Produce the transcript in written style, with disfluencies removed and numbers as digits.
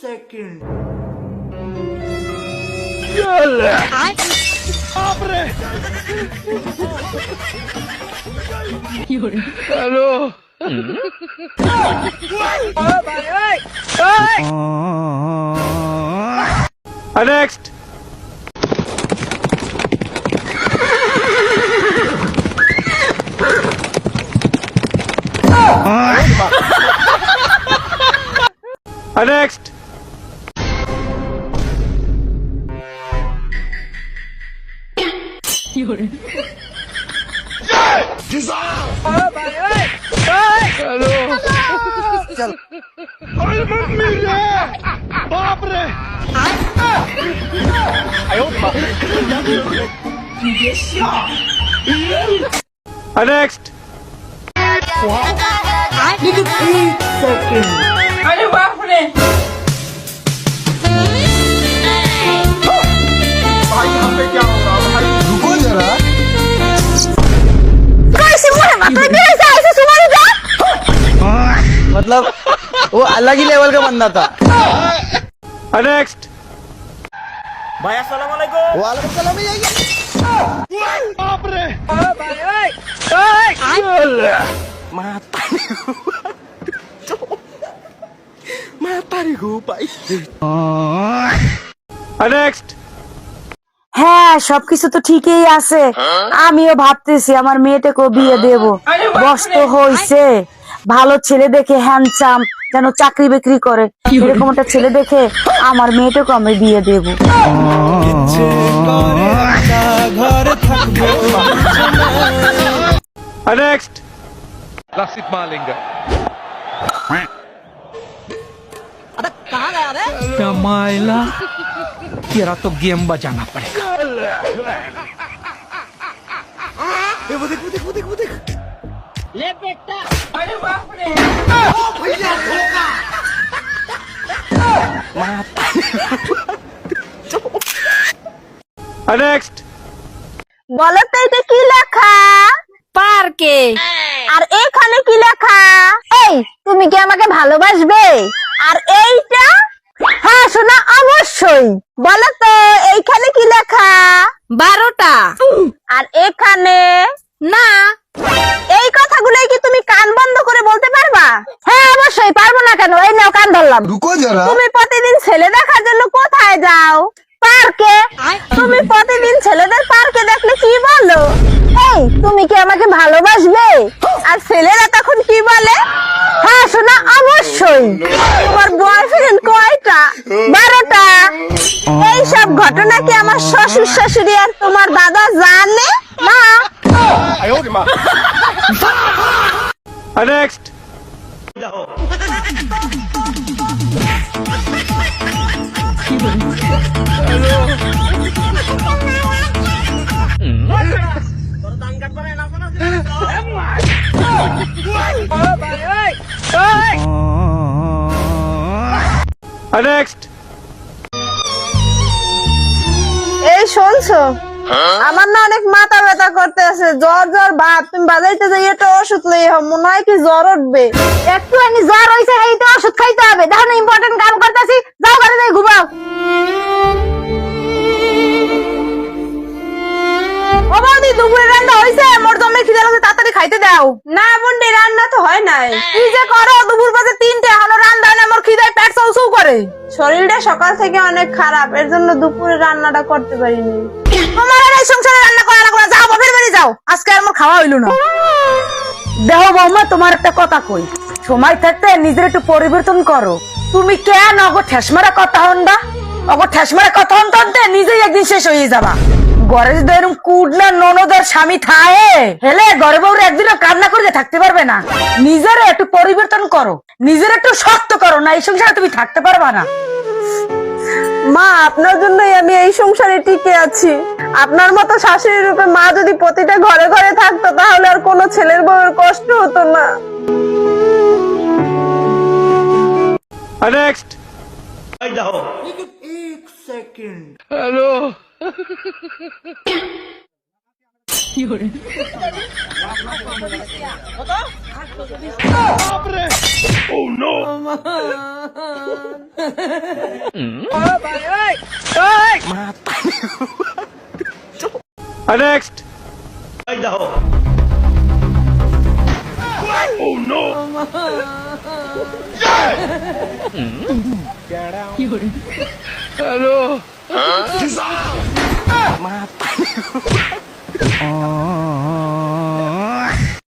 second. Hello next next hello चल मत मिल रे बाप रे नेक्स्ट Second. अरे बाप रे भाई यहाँ पे क्या हो रहा है भाई रुको जरा मतलब वो अलग ही लेवल का बंदा था। नेक्स्ट भाई अस्सलाम वालेकुम। वालेकुम सलाम ही आइए। बाप रे মাতারি গো ভাই। नेक्स्ट হ্যাঁ সবকিছু তো ঠিকই আছে, আমিও ভাবতেছি আমার মেয়েটাকেও বিয়ে দেব। বয়স তো হয়েছে, ভালো ছেলে দেখে হ্যান্ডসাম যেন চাকরি বাকরি করে এরকম একটা ছেলে দেখে আমার মেয়েটাকে আমি বিয়ে দেব। नेक्स्ट लसित मालिंगा माइला तेरा तो गेम बजाना पड़ेगा। वो देख ले बेटा अरे बाप रे नेक्स्ट বলো তো এটা কি লেখা? পার্কে। আর এখানে কি লেখা? এই তুমি কি আমাকে ভালোবাসবে? আর এইটা? হ্যাঁ শোনা অবশ্যই। বলো তো এইখানে কি লেখা? 12টা। আর এখানে? না। এই কথাগুলোই কি তুমি কান বন্ধ করে বলতে পারবা? হ্যাঁ অবশ্যই, পারবো না কেন? এই নাও কান ধরলাম। रुको जरा তুমি প্রতিদিন ছেলে দেখার জন্য কোথায় যাও? পার্কে। তুমি প্রতিদিন ছেলেদের পার্কে দেখলে কি বলো? এই তুমি কি আমাকে ভালোবাসবে? আর ছেলেরা তখন কি বলে? হ্যাঁ শোনা অবশ্যই। তোমার বয়ফ্রেন্ড কয়টা? 12টা। এই সব ঘটনা কি আমার শ্বশুর শাশুড়ি আর তোমার দাদা জানে না? नेक्स्ट नेक्स्ट এই শুনছো, আমার না অনেক মাথা ব্যথা করতে আছে, জ্বর জ্বর ভাব। তুমি বাজাইতে যাই একটা ওষুধ লই মনে হয় কি জ্বর উঠবে। একটু আমি জ্বর হইছে এই তো ওষুধ খাইতে হবে। দেখো না ইম্পর্টেন্ট কাম করতেছি, যাও ঘরে যাই ঘুমাও। ও বৌদি দুপুরে রান্না হইছে? মোর জন্য খিদে লাগছে, তাড়াতাড়ি খাইতে দাও। না বন্ডি রান্না তো হয় নাই। কি যে করো, দুপুর বাজে 3টে এখনো রান্না হয় না। মোর খিদায় পেট চৌচৌ করে। শরীরটা সকাল থেকে অনেক খারাপ, এর জন্য দুপুরে রান্নাটা করতে পারিনি। তোমার আর এই সংসারে রান্না করা লাগবে না, যাও বাপের বাড়ি যাও। আজকে আর মোর খাওয়া হইল না। দেখো বৌমা, তোমার একটা কথা কই, সময় থাকতে নিজের একটু পরিবর্তন করো। তুমি কেন অগো ঠেসমারা কথা হন্দা? অগো ঠেসমারা কথা হনতে নিজেই একদিন শেষ হয়ে যাবা। ঘরে যদি এরকম কুডনা ননদের স্বামী থাকে হেলে ঘরে বউরে একদিনও কান্না করে থাকতে পারবে না। নিজের একটু পরিবর্তন করো, নিজের একটু শক্ত করো, না এই সংসারে তুমি থাকতে পারবা না। মা আপনার জন্যই আমি এই সংসারে টিকে আছি। আপনার মতো শাশুড়ি রূপে মা যদি প্রতিটা ঘরে ঘরে থাকতো তাহলে আর কোনো ছেলের বউয়ের কষ্ট হতো না। नेक्स्ट एक second. Hello Next. Hello.